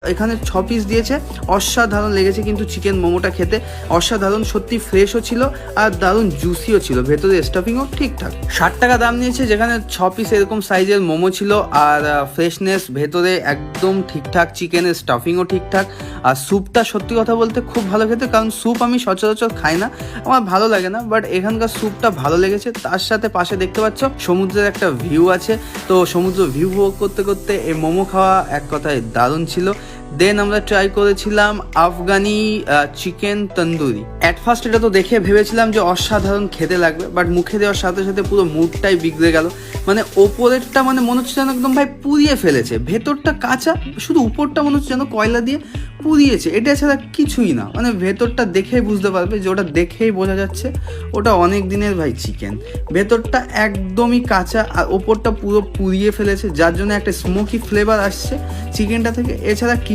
এখানে 6 পিস দিয়েছে, অসাধারণ লেগেছে কিন্তু চিকেন মোমোটা খেতে, অসাধারণ, সত্যি ফ্রেশও ছিল আর দারুণ জুসিও ছিল, ভেতরে স্টাফিংও ঠিকঠাক। 60 টাকা দাম নিয়েছে, যেখানে 6 পিস এরকম সাইজের মোমো ছিল আর ফ্রেশনেস ভেতরে একদম ঠিকঠাক, চিকেনের স্টাফিংও ঠিকঠাক। আর স্যুপটা সত্যি কথা বলতে খুব ভালো খেতে, কারণ স্যুপ আমি সচরাচর খাই না, আমার ভালো লাগে না, বাট এখানকার স্যুপটা ভালো লেগেছে। তার সাথে পাশে দেখতে পাচ্ছ সমুদ্রের একটা ভিউ আছে, তো সমুদ্র ভিউ উপভোগ করতে করতে এই মোমো খাওয়া এক কথায় দারুণ ছিল। দেন আমরা ট্রাই করেছিলাম Afghani chicken tandoori. At first এটা তো দেখে ভেবেছিলাম যে অসাধারণ খেতে লাগবে, বাট মুখে দেওয়ার সাথে সাথে পুরো মুডটাই বিগড়ে গেল। মানে ওপরেরটা মানে মনে হচ্ছে যেন একদম ভাই পুড়িয়ে ফেলেছে, ভেতরটা কাঁচা, শুধু উপরটা মনে হচ্ছে যেন কয়লা দিয়ে পুড়িয়েছে, এটা ছাড়া কিছুই না। মানে ভেতরটা দেখেই বুঝতে পারবে যে ওটা দেখেই বোঝা যাচ্ছে ওটা অনেক দিনের ভাই চিকেন। ভেতরটা একদমই কাঁচা আর ওপরটা পুরো পুড়িয়ে ফেলেছে, যার জন্য একটা স্মোকি ফ্লেভার আসছে চিকেনটা থেকে, এছাড়া